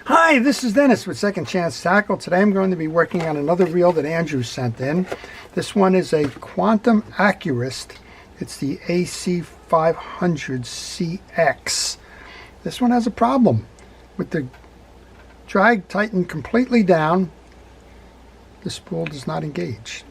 Hi, this is Dennis with Second Chance Tackle. Today I'm going to be working on another reel that Andrew sent in. This one is a Quantum Accurist. It's the AC500CX. This one has a problem. With the drag tightened completely down, the spool does not engage.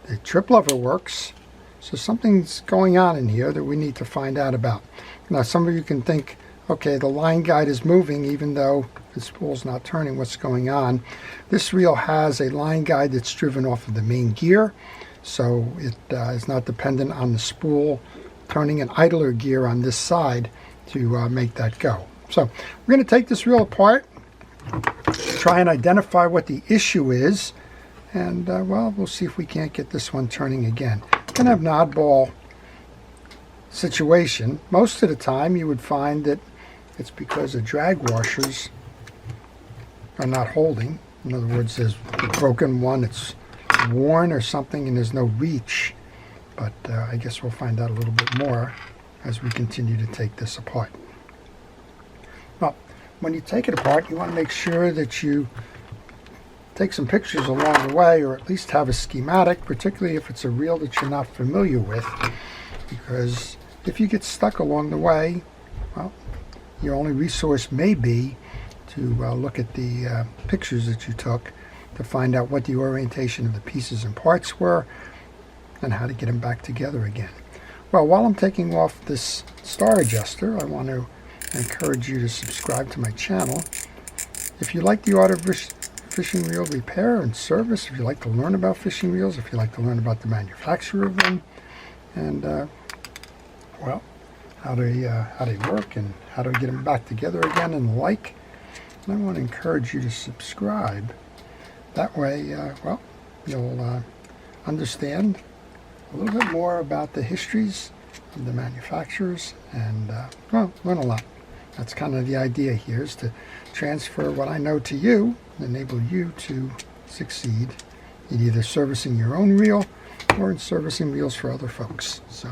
The trip lever works, so something's going on in here that we need to find out about. Now, some of you can think, okay, the line guide is moving even though the spool's not turning. What's going on? This reel has a line guide that's driven off of the main gear, so it is not dependent on the spool turning an idler gear on this side to make that go. So we're going to take this reel apart, try and identify what the issue is, and well, we'll see if we can't get this one turning again. It's going to have an oddball situation. Most of the time you would find that it's because the drag washers are not holding. In other words, there's a broken one, it's worn or something, and there's no reach. But I guess we'll find out a little bit more as we continue to take this apart. Well, when you take it apart, you want to make sure that you take some pictures along the way, or at least have a schematic, particularly if it's a reel that you're not familiar with, because if you get stuck along the way, well, your only resource may be to look at the pictures that you took to find out what the orientation of the pieces and parts were and how to get them back together again. Well, while I'm taking off this star adjuster, I want to encourage you to subscribe to my channel. If you like the art of fishing reel repair and service, if you like to learn about fishing reels, if you like to learn about the manufacture of them, and well, how they work and how to get them back together again and the like, and I want to encourage you to subscribe. That way, well, you'll understand a little bit more about the histories of the manufacturers and, well, learn a lot. That's kind of the idea here, is to transfer what I know to you and enable you to succeed in either servicing your own reel or in servicing reels for other folks. So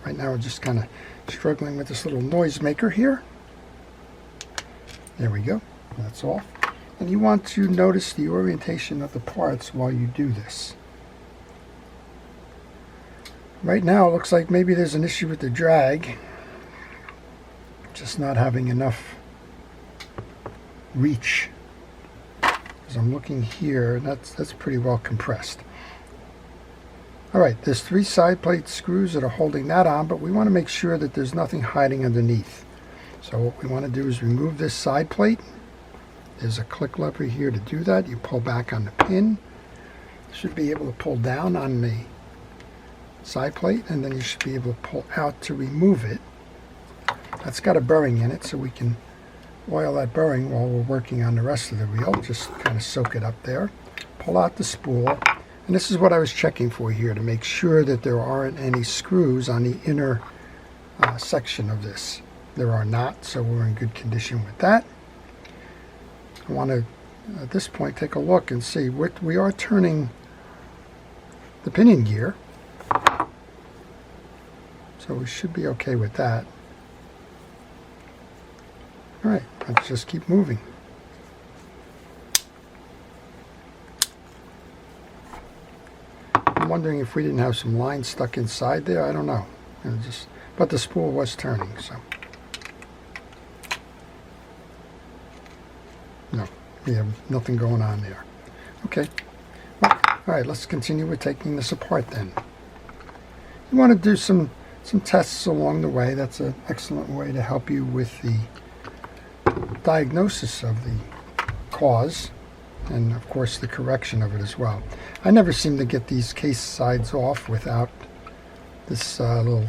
right now we're just kind of struggling with this little noise maker here. There we go. That's off. And you want to notice the orientation of the parts while you do this. Right now it looks like maybe there's an issue with the drag, just not having enough reach. As I'm looking here, that's pretty well compressed. Alright, there's 3 side plate screws that are holding that on, but we want to make sure that there's nothing hiding underneath. So what we want to do is remove this side plate. There's a click lever here to do that. You pull back on the pin. You should be able to pull down on the side plate, and then you should be able to pull out to remove it. That's got a bearing in it, so we can oil that bearing while we're working on the rest of the reel. Just kind of soak it up there. Pull out the spool. And this is what I was checking for here, to make sure that there aren't any screws on the inner section of this. There are not, so we're in good condition with that. I want to, at this point, take a look and see what we are turning the pinion gear. So we should be okay with that. Alright, let's just keep moving. I'm wondering if we didn't have some lines stuck inside there. I don't know. But the spool was turning, so. No, we have nothing going on there. Okay. Well, alright, let's continue with taking this apart then. You want to do some tests along the way. That's an excellent way to help you with the diagnosis of the cause, and of course the correction of it as well. I never seem to get these case sides off without this little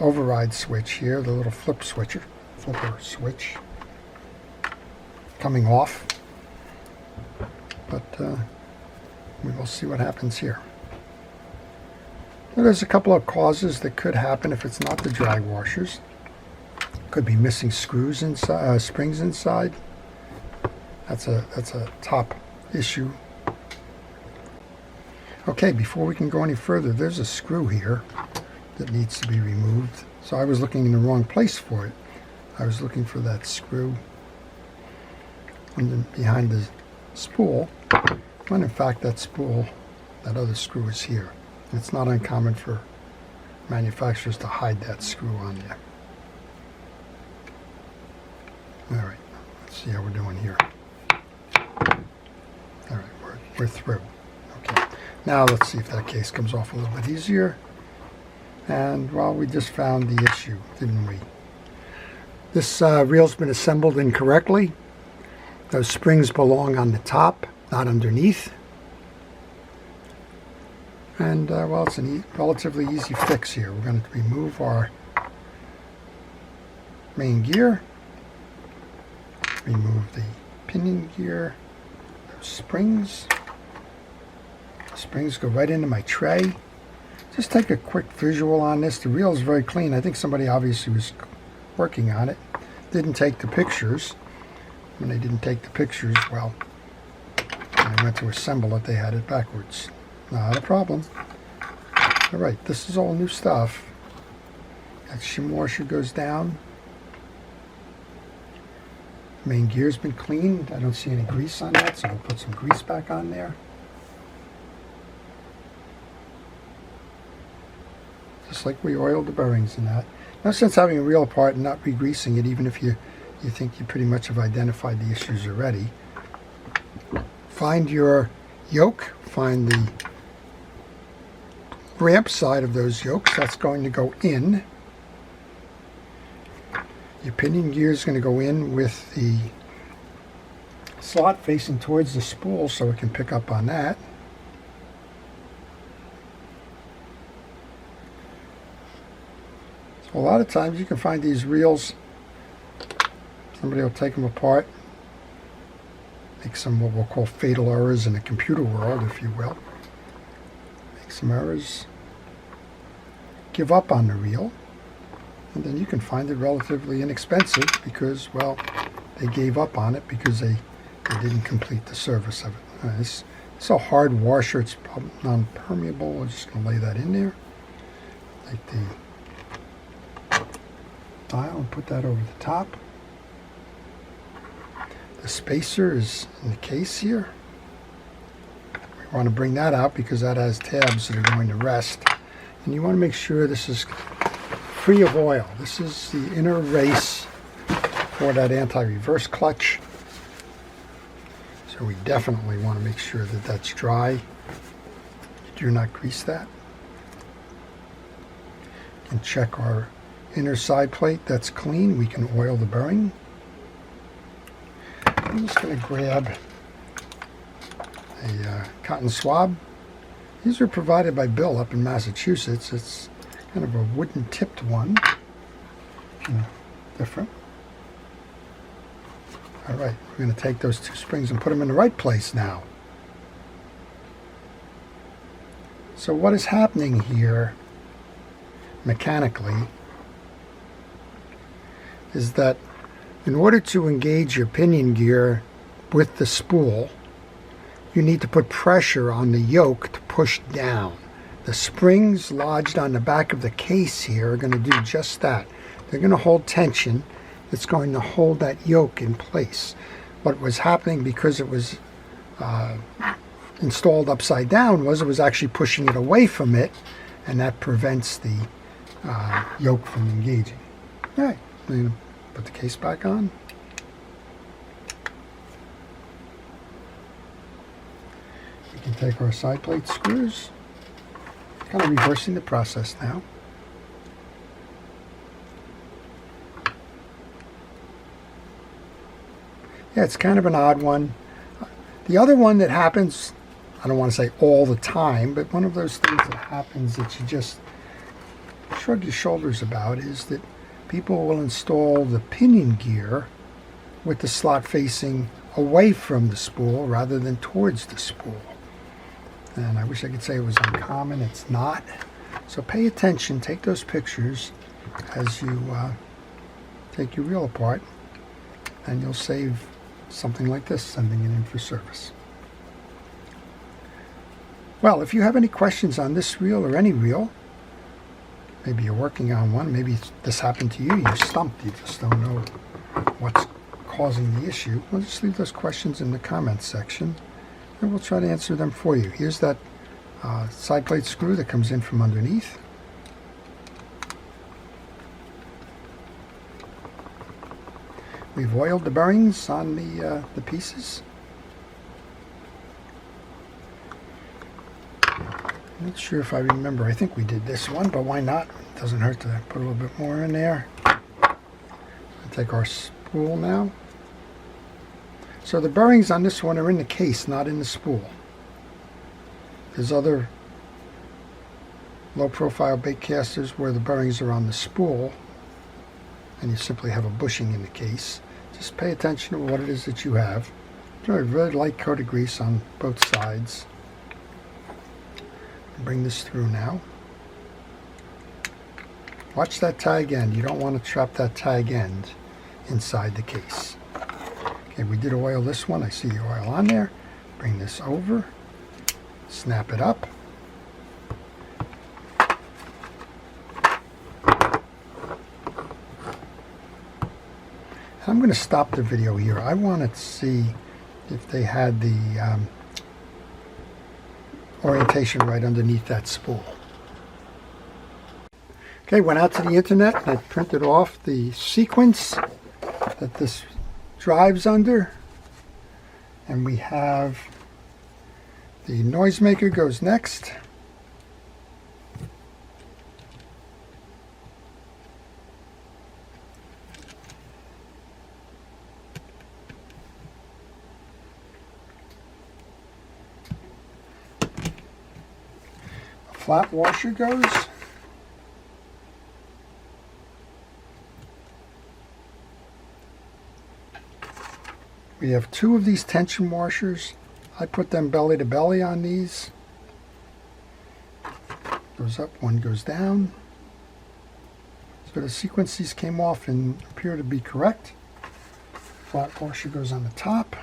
override switch here, the little flipper switch coming off, but we will see what happens here. Well, there's a couple of causes that could happen if it's not the drag washers. Could be missing screws inside, springs inside. That's a top issue. Okay, before we can go any further, there's a screw here that needs to be removed. So I was looking in the wrong place for it. I was looking for that screw behind the spool, when in fact that spool, that other screw is here. It's not uncommon for manufacturers to hide that screw on there. Alright, let's see how we're doing here. Alright, we're through. Okay, now let's see if that case comes off a little bit easier. And, well, we just found the issue, didn't we? This reel's been assembled incorrectly. Those springs belong on the top, not underneath. And, well, it's a relatively easy fix here. We're going to remove our main gear, remove the pinion gear, those springs. The springs go right into my tray. Just take a quick visual on this. The reel is very clean. I think somebody obviously was working on it. Didn't take the pictures. When they didn't take the pictures, well, when I went to assemble it, they had it backwards. Not a problem. Alright, this is all new stuff. That shim washer goes down. Main gear's been cleaned. I don't see any grease on that, so I'll put some grease back on there. Just like we oiled the bearings in that. No sense having a reel apart and not re-greasing it, even if you think you pretty much have identified the issues already. Find your yoke, find the ramp side of those yokes. That's going to go in. Your pinion gear is going to go in with the slot facing towards the spool so it can pick up on that. So a lot of times you can find these reels, somebody will take them apart, make some what we'll call fatal errors in the computer world, if you will. Make some errors, give up on the reel, and then you can find it relatively inexpensive because, well, they gave up on it because they didn't complete the service of it. It's a hard washer, it's non-permeable. I'm just going to lay that in there. Take the dial and put that over the top. The spacer is in the case here. We want to bring that out because that has tabs that are going to rest. And you want to make sure this is free of oil. This is the inner race for that anti-reverse clutch. So we definitely want to make sure that that's dry. Do not grease that. And check our inner side plate. That's clean. We can oil the bearing. I'm just going to grab a cotton swab. These are provided by Bill up in Massachusetts. It's kind of a wooden tipped one. Different. Alright, we're going to take those two springs and put them in the right place now. So what is happening here mechanically is that in order to engage your pinion gear with the spool, you need to put pressure on the yoke to push down. The springs lodged on the back of the case here are going to do just that. They're going to hold tension. It's going to hold that yoke in place. What was happening because it was installed upside down was it was actually pushing it away from it, and that prevents the yoke from engaging. All right, I'm going to put the case back on. We can take our side plate screws, kind of reversing the process now. Yeah, it's kind of an odd one. The other one that happens, I don't want to say all the time, but one of those things that happens that you just shrug your shoulders about is that people will install the pinion gear with the slot facing away from the spool rather than towards the spool. And I wish I could say it was uncommon. It's not. So pay attention. Take those pictures as you take your reel apart, and you'll save something like this, sending it in for service. Well, if you have any questions on this reel or any reel, Maybe you're working on one. Maybe this happened to you. You're stumped. You just don't know what's causing the issue. Well, just leave those questions in the comments section, and we'll try to answer them for you. Here's that side plate screw that comes in from underneath. We've oiled the bearings on the pieces. I'm not sure if I remember. I think we did this one, but why not? It doesn't hurt to put a little bit more in there. I'll take our spool now. So the bearings on this one are in the case, not in the spool. There's other low-profile bait casters where the bearings are on the spool, and you simply have a bushing in the case. Just pay attention to what it is that you have. Very, very light coat of grease on both sides. Bring this through now. Watch that tag end. You don't want to trap that tag end inside the case. Okay, we did oil this one. I see the oil on there. Bring this over. Snap it up. I'm going to stop the video here. I want to see if they had the orientation right underneath that spool. Okay, went out to the internet and I printed off the sequence that this drives under, and we have the noisemaker goes next. Flat washer goes. We have two of these tension washers. I put them belly to belly on these. Goes up, one goes down. So the sequences came off and appear to be correct. Flat washer goes on the top.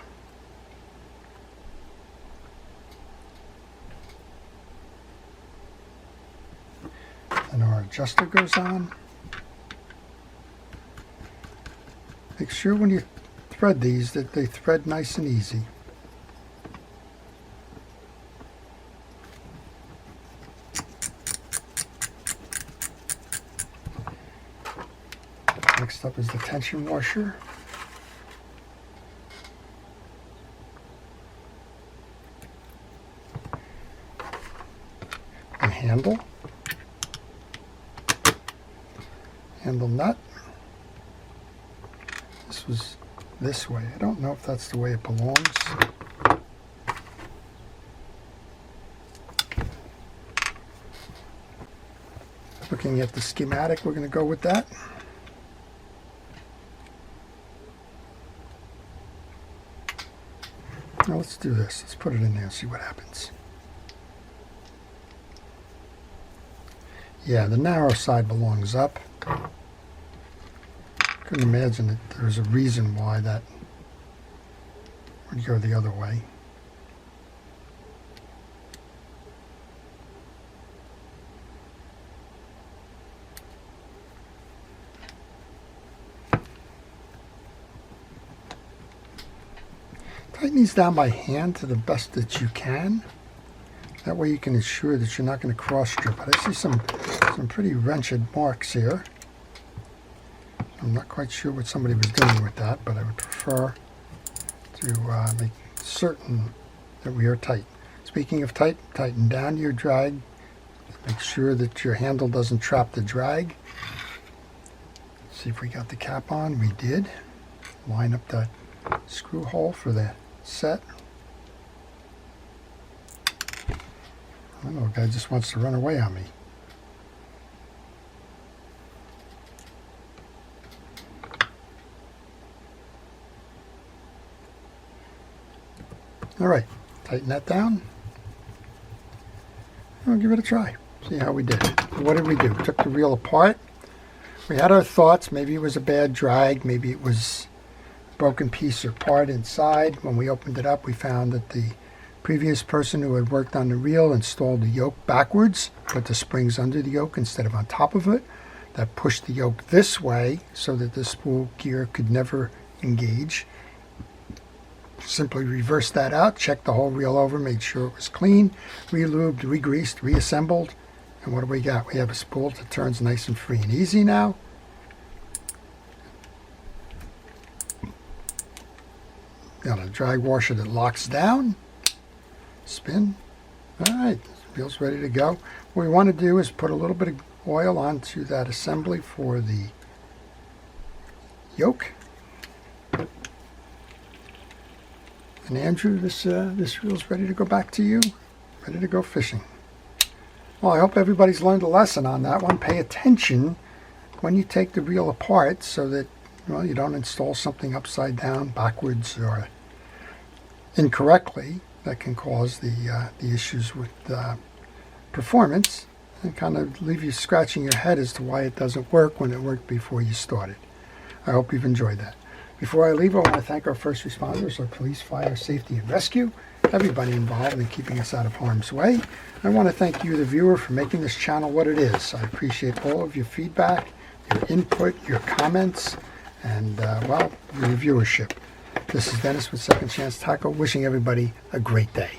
And our adjuster goes on. Make sure when you thread these that they thread nice and easy. Next up is the tension washer. The handle. Handle nut. This was this way. I don't know if that's the way it belongs. Looking at the schematic, we're going to go with that. Now let's do this. Let's put it in there and see what happens. Yeah, the narrow side belongs up. Couldn't imagine that there's a reason why that would go the other way. Tighten these down by hand to the best that you can. That way you can ensure that you're not going to cross strip. But I see some pretty wrenched marks here. I'm not quite sure what somebody was doing with that, but I would prefer to make certain that we are tight. Speaking of tight, tighten down your drag. Make sure that your handle doesn't trap the drag. See if we got the cap on. We did. Line up that screw hole for the set. I don't know, the guy just wants to run away on me. All right, tighten that down. We'll give it a try. See how we did. What did we do? We took the reel apart. We had our thoughts. Maybe it was a bad drag. Maybe it was a broken piece or part inside. When we opened it up, we found that the Previous person who had worked on the reel installed the yoke backwards, put the springs under the yoke instead of on top of it. That pushed the yoke this way so that the spool gear could never engage. Simply reversed that out, checked the whole reel over, made sure it was clean, re-lubed, re-greased, reassembled. And what do we got? We have a spool that turns nice and free and easy now. Got a drag washer that locks down. Spin. All right, reel's ready to go. What we want to do is put a little bit of oil onto that assembly for the yoke. And Andrew, this reel's ready to go back to you, ready to go fishing. Well, I hope everybody's learned a lesson on that one. Pay attention when you take the reel apart so that, well, you don't install something upside down, backwards, or incorrectly that can cause the issues with performance and kind of leave you scratching your head as to why it doesn't work when it worked before you started. I hope you've enjoyed that. Before I leave, I want to thank our first responders, our police, fire, safety, and rescue, everybody involved in keeping us out of harm's way. I want to thank you, the viewer, for making this channel what it is. I appreciate all of your feedback, your input, your comments, and, well, your viewership. This is Dennis with Second Chance Tackle, wishing everybody a great day.